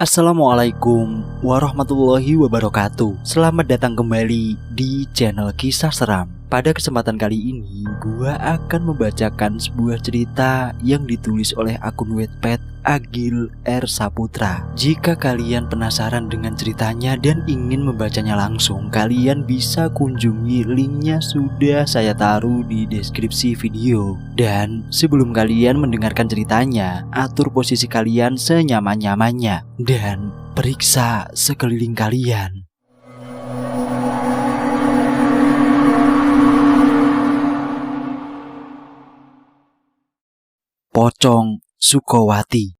Assalamualaikum warahmatullahi wabarakatuh. Selamat datang kembali di channel Kisah Seram. Pada kesempatan kali ini, gua akan membacakan sebuah cerita yang ditulis oleh akun Wattpad Agil R. Saputra. Jika kalian penasaran dengan ceritanya dan ingin membacanya langsung, kalian bisa kunjungi linknya sudah saya taruh di deskripsi video. Dan sebelum kalian mendengarkan ceritanya, atur posisi kalian senyaman-nyamannya dan periksa sekeliling kalian. Pocong Sukowati.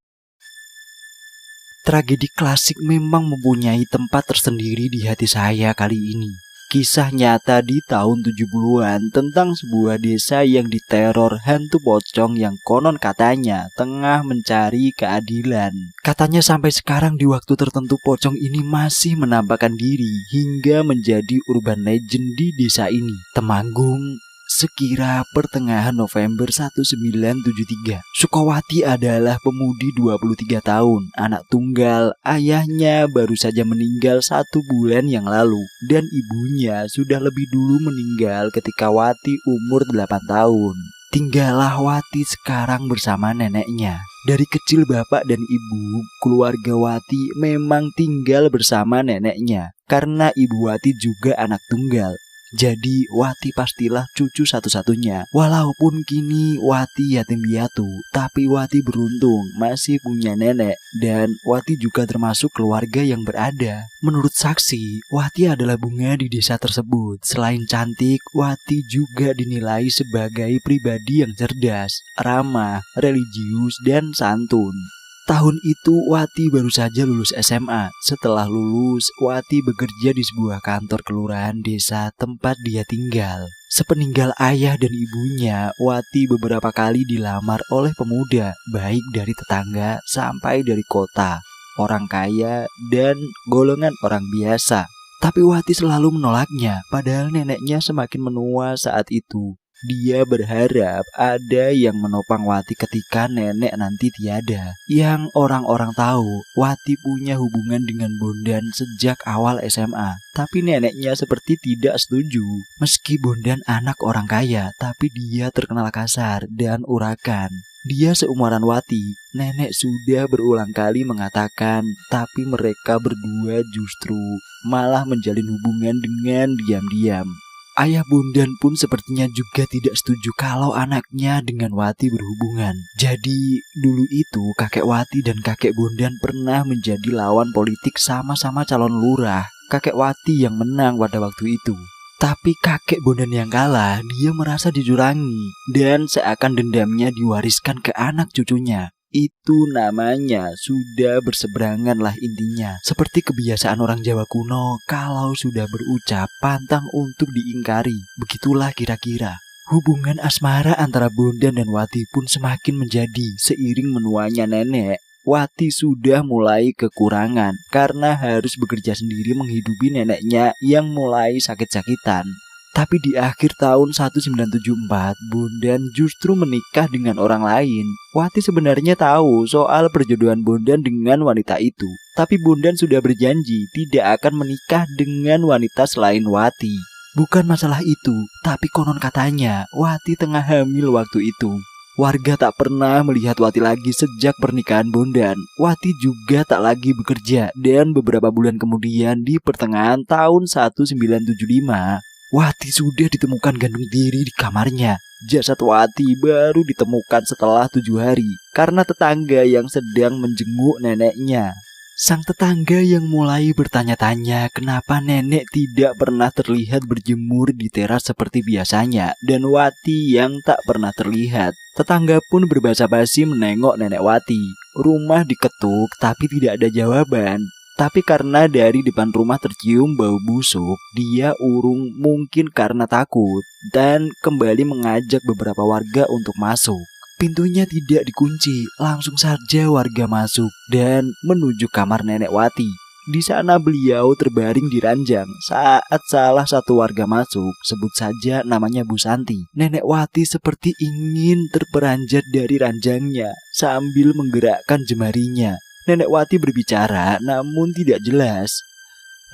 Tragedi klasik memang mempunyai tempat tersendiri di hati saya kali ini. Kisah nyata di tahun 70-an tentang sebuah desa yang diteror hantu pocong yang konon katanya tengah mencari keadilan. Katanya sampai sekarang di waktu tertentu pocong ini masih menampakkan diri hingga menjadi urban legend di desa ini. Temanggung, sekira pertengahan November 1973. Sukowati adalah pemudi 23 tahun, anak tunggal. Ayahnya baru saja meninggal 1 bulan yang lalu, dan ibunya sudah lebih dulu meninggal ketika Wati umur 8 tahun. Tinggallah Wati sekarang bersama neneknya. Dari kecil bapak dan ibu keluarga Wati memang tinggal bersama neneknya, karena ibu Wati juga anak tunggal. Jadi Wati pastilah cucu satu-satunya. Walaupun kini Wati yatim piatu, tapi Wati beruntung masih punya nenek, dan Wati juga termasuk keluarga yang berada. Menurut saksi, Wati adalah bunga di desa tersebut. Selain cantik, Wati juga dinilai sebagai pribadi yang cerdas, ramah, religius, dan santun. Tahun itu Wati baru saja lulus SMA. Setelah lulus, Wati bekerja di sebuah kantor kelurahan desa tempat dia tinggal. Sepeninggal ayah dan ibunya, Wati beberapa kali dilamar oleh pemuda, baik dari tetangga sampai dari kota, orang kaya, dan golongan orang biasa. Tapi Wati selalu menolaknya, padahal neneknya semakin menua saat itu. Dia berharap ada yang menopang Wati ketika nenek nanti tiada. Yang orang-orang tahu, Wati punya hubungan dengan Bondan sejak awal SMA. Tapi neneknya seperti tidak setuju. Meski Bondan anak orang kaya, tapi dia terkenal kasar dan urakan. Dia seumuran Wati. Nenek sudah berulang kali mengatakan, tapi mereka berdua justru malah menjalin hubungan dengan diam-diam. Ayah Bondan pun sepertinya juga tidak setuju kalau anaknya dengan Wati berhubungan. Jadi dulu itu kakek Wati dan kakek Bondan pernah menjadi lawan politik sama-sama calon lurah. Kakek Wati yang menang pada waktu itu. Tapi kakek Bondan yang kalah, dia merasa dicurangi dan seakan dendamnya diwariskan ke anak cucunya. Itu namanya sudah berseberangan lah intinya. Seperti kebiasaan orang Jawa kuno, kalau sudah berucap pantang untuk diingkari. Begitulah kira-kira. Hubungan asmara antara Bondan dan Wati pun semakin menjadi seiring menuanya nenek. Wati sudah mulai kekurangan karena harus bekerja sendiri menghidupi neneknya yang mulai sakit-sakitan. Tapi di akhir tahun 1974, Bondan justru menikah dengan orang lain. Wati sebenarnya tahu soal perjodohan Bondan dengan wanita itu. Tapi Bondan sudah berjanji tidak akan menikah dengan wanita selain Wati. Bukan masalah itu, tapi konon katanya Wati tengah hamil waktu itu. Warga tak pernah melihat Wati lagi sejak pernikahan Bondan. Wati juga tak lagi bekerja, dan beberapa bulan kemudian di pertengahan tahun 1975, Wati sudah ditemukan gantung diri di kamarnya. Jasad Wati baru ditemukan setelah 7 hari karena tetangga yang sedang menjenguk neneknya. Sang tetangga yang mulai bertanya-tanya kenapa nenek tidak pernah terlihat berjemur di teras seperti biasanya, dan Wati yang tak pernah terlihat. Tetangga pun berbahasa basi menengok nenek Wati. Rumah diketuk tapi tidak ada jawaban. Tapi karena dari depan rumah tercium bau busuk, dia urung mungkin karena takut dan kembali mengajak beberapa warga untuk masuk. Pintunya tidak dikunci, langsung saja warga masuk dan menuju kamar nenek Wati. Di sana beliau terbaring di ranjang. Saat salah satu warga masuk, sebut saja namanya Bu Santi, nenek Wati seperti ingin terperanjat dari ranjangnya sambil menggerakkan jemarinya. Nenek Wati berbicara namun tidak jelas.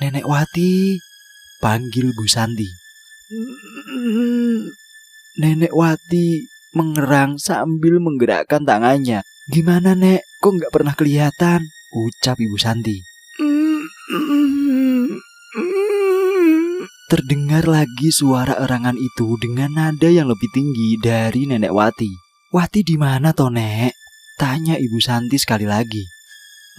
"Nenek Wati," panggil Bu Santi. Nenek Wati mengerang sambil menggerakkan tangannya. "Gimana, Nek? Kok nggak pernah kelihatan?" ucap Ibu Santi. Terdengar lagi suara erangan itu dengan nada yang lebih tinggi dari Nenek Wati. "Wati di mana toh, Nek?" tanya Ibu Santi sekali lagi.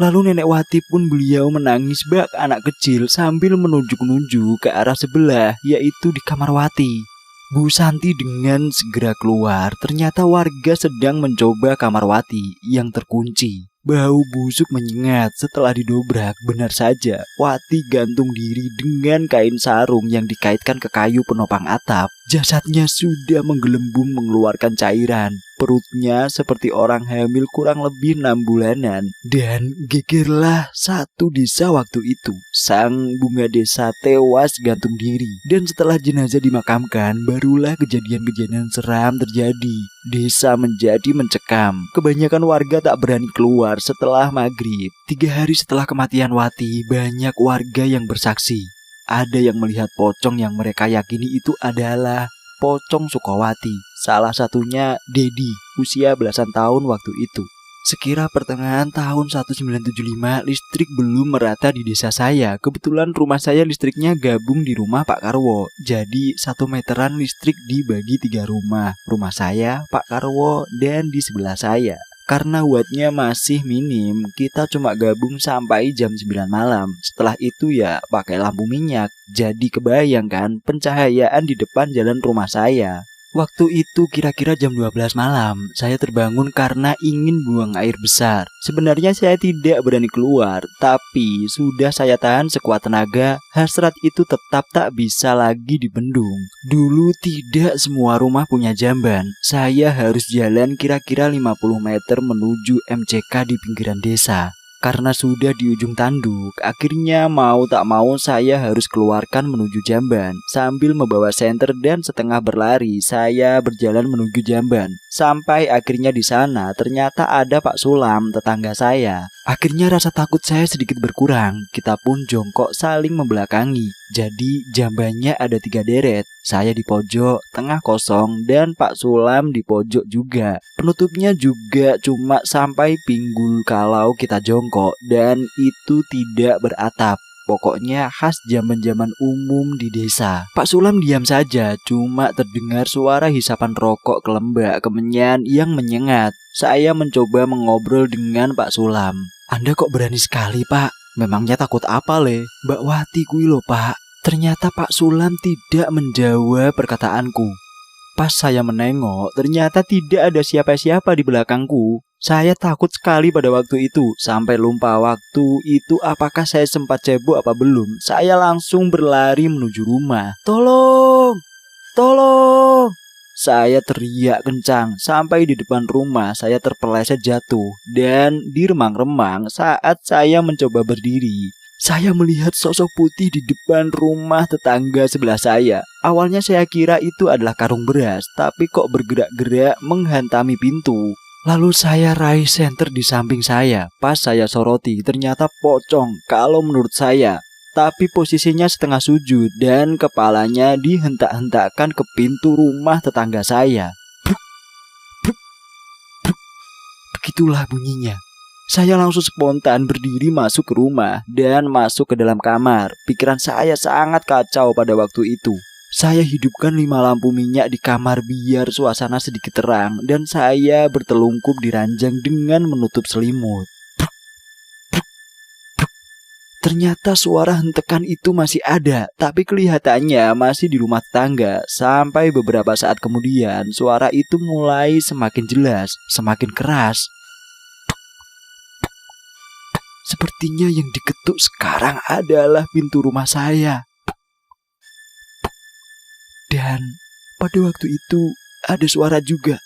Lalu Nenek Wati pun beliau menangis bak anak kecil sambil menunjuk-nunjuk ke arah sebelah, yaitu di kamar Wati. Bu Santi dengan segera keluar. Ternyata warga sedang mencoba kamar Wati yang terkunci. Bau busuk menyengat setelah didobrak. Benar saja, Wati gantung diri dengan kain sarung yang dikaitkan ke kayu penopang atap. Jasadnya sudah menggelembung mengeluarkan cairan. Perutnya seperti orang hamil kurang lebih 6 bulanan. Dan gegerlah satu desa waktu itu. Sang bunga desa tewas gantung diri. Dan setelah jenazah dimakamkan, barulah kejadian-kejadian seram terjadi. Desa menjadi mencekam. Kebanyakan warga tak berani keluar setelah maghrib. 3 hari setelah kematian Wati, banyak warga yang bersaksi. Ada yang melihat pocong yang mereka yakini itu adalah pocong Sukawati. Salah satunya Dedi, usia belasan tahun waktu itu. Sekira pertengahan tahun 1975, listrik belum merata di desa saya. Kebetulan rumah saya listriknya gabung di rumah Pak Karwo. Jadi 1 meteran listrik dibagi 3 rumah. Rumah saya, Pak Karwo, dan di sebelah saya. Karena wattnya masih minim, kita cuma gabung sampai jam 9 malam. Setelah itu ya pakai lampu minyak. Jadi kebayangkan pencahayaan di depan jalan rumah saya. Waktu itu kira-kira jam 12 malam, saya terbangun karena ingin buang air besar. Sebenarnya saya tidak berani keluar, tapi sudah saya tahan sekuat tenaga, hasrat itu tetap tak bisa lagi dibendung. Dulu tidak semua rumah punya jamban. Saya harus jalan kira-kira 50 meter menuju MCK di pinggiran desa. Karena sudah di ujung tanduk, akhirnya mau tak mau saya harus keluarkan menuju jamban. Sambil membawa senter dan setengah berlari, saya berjalan menuju jamban. Sampai akhirnya di sana ternyata ada Pak Sulam, tetangga saya. Akhirnya rasa takut saya sedikit berkurang. Kita pun jongkok saling membelakangi. Jadi jambannya ada 3 deret. Saya di pojok, tengah kosong, dan Pak Sulam di pojok juga. Penutupnya juga cuma sampai pinggul kalau kita jongkok, dan itu tidak beratap. Pokoknya khas zaman-zaman umum di desa. Pak Sulam diam saja, cuma terdengar suara hisapan rokok kelembak kemenyan yang menyengat. Saya mencoba mengobrol dengan Pak Sulam. "Anda kok berani sekali, Pak? Memangnya takut apa, Le? Mbak Wati kui lo, Pak." Ternyata Pak Sulam tidak menjawab perkataanku. Pas saya menengok, ternyata tidak ada siapa-siapa di belakangku. Saya takut sekali pada waktu itu. Sampai lupa waktu itu apakah saya sempat cebok apa belum. Saya langsung berlari menuju rumah. "Tolong! Tolong!" Saya teriak kencang. Sampai di depan rumah saya terpeleset jatuh. Dan di remang-remang saat saya mencoba berdiri, saya melihat sosok putih di depan rumah tetangga sebelah saya. Awalnya saya kira itu adalah karung beras, tapi kok bergerak-gerak menghantami pintu. Lalu saya raih senter di samping saya. Pas saya soroti, ternyata pocong kalau menurut saya. Tapi posisinya setengah sujud dan kepalanya dihentak-hentakkan ke pintu rumah tetangga saya. Bruk, bruk, bruk. Begitulah bunyinya. Saya langsung spontan berdiri masuk ke rumah dan masuk ke dalam kamar. Pikiran saya sangat kacau pada waktu itu. Saya hidupkan 5 lampu minyak di kamar biar suasana sedikit terang, dan saya bertelungkup di ranjang dengan menutup selimut. Bruk, bruk, bruk. Ternyata suara hentakan itu masih ada, tapi kelihatannya masih di rumah tetangga. Sampai beberapa saat kemudian, suara itu mulai semakin jelas, semakin keras. Sepertinya yang diketuk sekarang adalah pintu rumah saya. Dan pada waktu itu ada suara juga.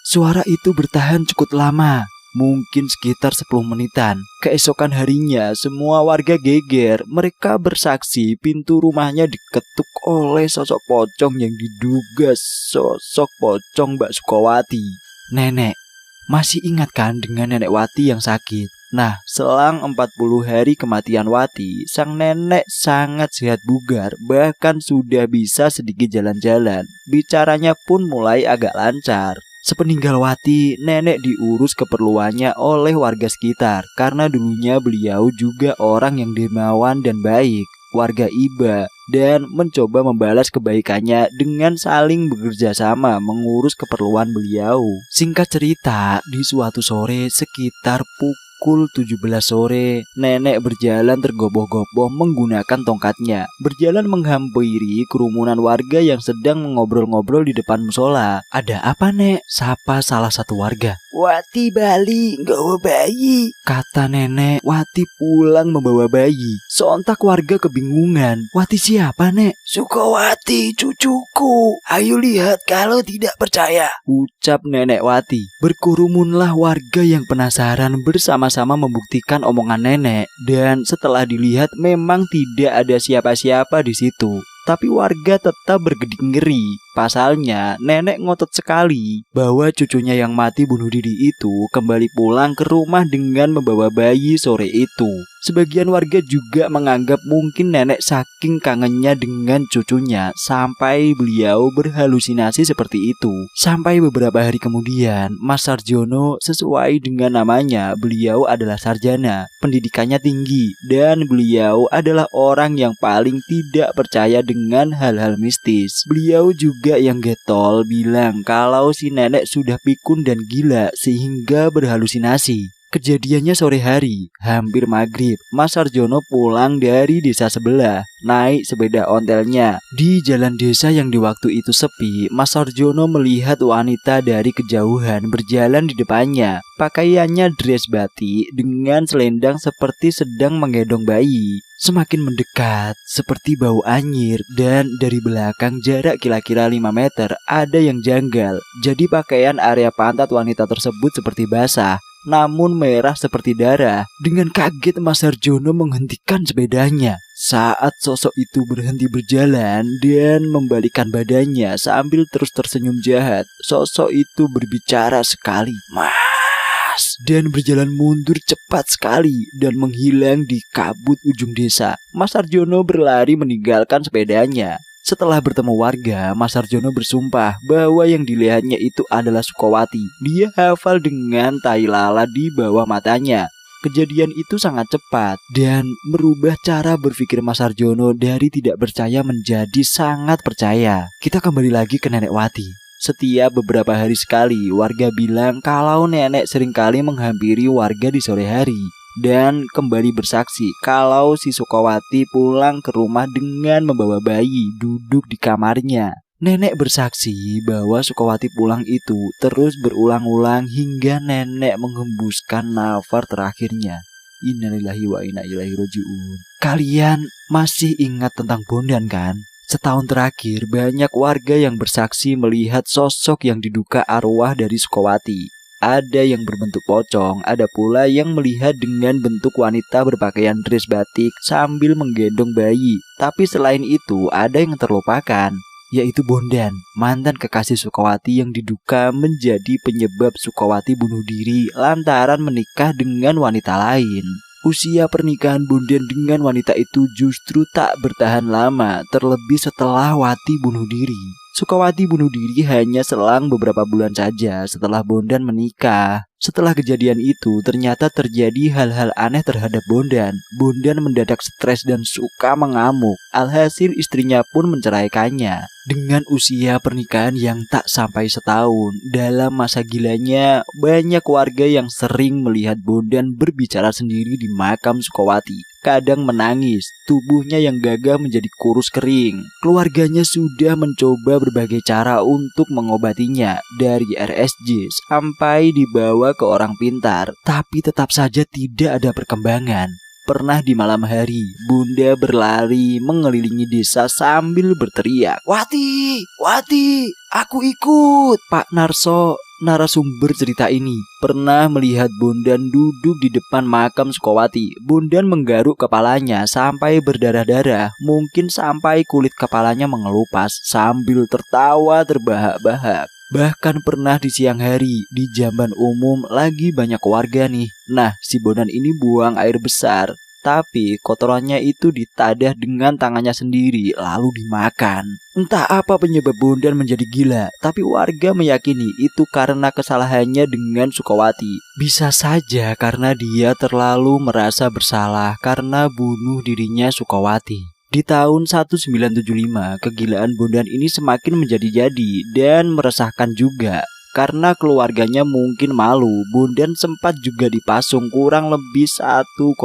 Suara itu bertahan cukup lama, mungkin sekitar 10 menitan. Keesokan harinya semua warga geger. Mereka bersaksi pintu rumahnya diketuk oleh sosok pocong yang diduga sosok pocong Mbak Sukawati. Nenek Masih ingat kan dengan nenek Wati yang sakit? Nah, selang 40 hari kematian Wati, sang nenek sangat sehat bugar, bahkan sudah bisa sedikit jalan-jalan. Bicaranya pun mulai agak lancar. Sepeninggal Wati, nenek diurus keperluannya oleh warga sekitar karena dulunya beliau juga orang yang dermawan dan baik, warga iba, dan mencoba membalas kebaikannya dengan saling bekerja sama mengurus keperluan beliau. Singkat cerita, di suatu sore sekitar pukul 17 sore, nenek berjalan tergoboh-goboh menggunakan tongkatnya. Berjalan menghampiri kerumunan warga yang sedang mengobrol-ngobrol di depan musola. "Ada apa, Nek?" sapa salah satu warga. "Wati bali nggawa bayi," kata nenek. Wati pulang membawa bayi. Sontak warga kebingungan. "Wati siapa, Nek?" "Sukawati, cucuku. Ayo lihat kalau tidak percaya," ucap nenek Wati. Berkerumunlah warga yang penasaran bersama-sama membuktikan omongan nenek. Dan setelah dilihat memang tidak ada siapa-siapa di situ. Tapi warga tetap bergedik ngeri. Pasalnya, nenek ngotot sekali bahwa cucunya yang mati bunuh diri itu kembali pulang ke rumah dengan membawa bayi sore itu. Sebagian warga juga menganggap mungkin nenek saking kangennya dengan cucunya sampai beliau berhalusinasi seperti itu. Sampai beberapa hari kemudian, Mas Sarjono, sesuai dengan namanya, beliau adalah sarjana, pendidikannya tinggi, dan beliau adalah orang yang paling tidak percaya dengan hal-hal mistis. Beliau juga yang getol bilang kalau si nenek sudah pikun dan gila sehingga berhalusinasi. Kejadiannya sore hari, hampir maghrib. Mas Sarjono pulang dari desa sebelah, naik sepeda ontelnya. Di jalan desa yang di waktu itu sepi, Mas Sarjono melihat wanita dari kejauhan berjalan di depannya. Pakaiannya dress batik dengan selendang seperti sedang menggendong bayi. Semakin mendekat, seperti bau anyir, dan dari belakang jarak kira-kira 5 meter ada yang janggal. Jadi pakaian area pantat wanita tersebut seperti basah, namun merah seperti darah. Dengan kaget Mas Sarjono menghentikan sepedanya saat sosok itu berhenti berjalan dan membalikkan badannya sambil terus tersenyum jahat. Sosok itu berbicara sekali, "Mas," dan berjalan mundur cepat sekali dan menghilang di kabut ujung desa. Mas Sarjono berlari meninggalkan sepedanya. Setelah bertemu warga, Mas Sarjono bersumpah bahwa yang dilihatnya itu adalah Sukawati. Dia hafal dengan tai lala di bawah matanya. Kejadian itu sangat cepat dan merubah cara berpikir Mas Sarjono dari tidak percaya menjadi sangat percaya. Kita kembali lagi ke nenek Wati. Setiap beberapa hari sekali, warga bilang kalau nenek seringkali menghampiri warga di sore hari. Dan kembali bersaksi kalau si Sukawati pulang ke rumah dengan membawa bayi duduk di kamarnya. Nenek bersaksi bahwa Sukawati pulang itu terus berulang-ulang hingga nenek menghembuskan nafas terakhirnya. Innalillahi wa inna ilaihi raji'un. Kalian masih ingat tentang Bondan kan? Setahun terakhir banyak warga yang bersaksi melihat sosok yang diduga arwah dari Sukawati. Ada yang berbentuk pocong, ada pula yang melihat dengan bentuk wanita berpakaian dress batik sambil menggendong bayi. Tapi selain itu ada yang terlupakan, yaitu Bondan, mantan kekasih Sukawati yang diduga menjadi penyebab Sukawati bunuh diri lantaran menikah dengan wanita lain. Usia pernikahan Bondan dengan wanita itu justru tak bertahan lama, terlebih setelah Wati bunuh diri. Sukawati bunuh diri hanya selang beberapa bulan saja setelah Bondan menikah. Setelah kejadian itu, ternyata terjadi hal-hal aneh terhadap Bondan. Bondan mendadak stres dan suka mengamuk. Alhasil istrinya pun menceraikannya. Dengan usia pernikahan yang tak sampai setahun, dalam masa gilanya, banyak warga yang sering melihat Bondan berbicara sendiri di makam Sukawati. Kadang menangis, tubuhnya yang gagah menjadi kurus kering. Keluarganya sudah mencoba berbagai cara untuk mengobatinya, dari RSJ sampai dibawa ke orang pintar, tapi tetap saja tidak ada perkembangan. Pernah di malam hari, Bunda berlari mengelilingi desa sambil berteriak, "Wati, Wati, aku ikut." Pak Narso, narasumber cerita ini, pernah melihat Bondan duduk di depan makam Sukawati. Bondan menggaruk kepalanya sampai berdarah-darah, mungkin sampai kulit kepalanya mengelupas sambil tertawa terbahak-bahak. Bahkan pernah di siang hari, di jamban umum lagi banyak warga nih. Nah, si Bondan ini buang air besar, tapi kotorannya itu ditadah dengan tangannya sendiri lalu dimakan. Entah apa penyebab Bondan menjadi gila, tapi warga meyakini itu karena kesalahannya dengan Sukawati. Bisa saja karena dia terlalu merasa bersalah karena bunuh dirinya Sukawati. Di tahun 1975, kegilaan Bondan ini semakin menjadi-jadi dan meresahkan juga. Karena keluarganya mungkin malu, Bondan sempat juga dipasung kurang lebih 1,5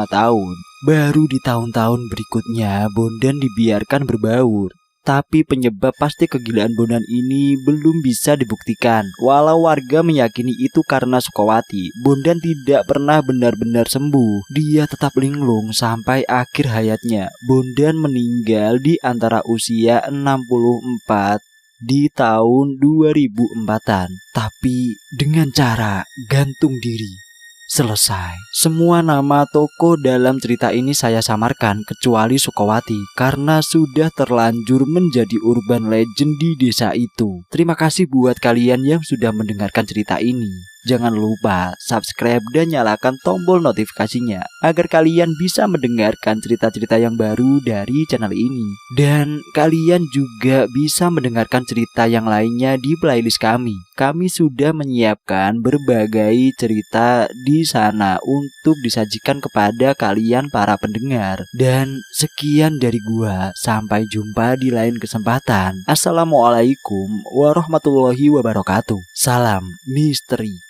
tahun. Baru di tahun-tahun berikutnya, Bondan dibiarkan berbaur. Tapi penyebab pasti kegilaan Bondan ini belum bisa dibuktikan. Walau warga meyakini itu karena Sukawati, Bondan tidak pernah benar-benar sembuh. Dia tetap linglung sampai akhir hayatnya. Bondan meninggal di antara usia 64 di tahun 2004-an. Tapi dengan cara gantung diri. Selesai. Semua nama tokoh dalam cerita ini saya samarkan kecuali Sukawati karena sudah terlanjur menjadi urban legend di desa itu. Terima kasih buat kalian yang sudah mendengarkan cerita ini. Jangan lupa subscribe dan nyalakan tombol notifikasinya agar kalian bisa mendengarkan cerita-cerita yang baru dari channel ini. Dan kalian juga bisa mendengarkan cerita yang lainnya di playlist kami. Kami sudah menyiapkan berbagai cerita di sana untuk disajikan kepada kalian para pendengar. Dan sekian dari gua, sampai jumpa di lain kesempatan. Assalamualaikum warahmatullahi wabarakatuh. Salam misteri.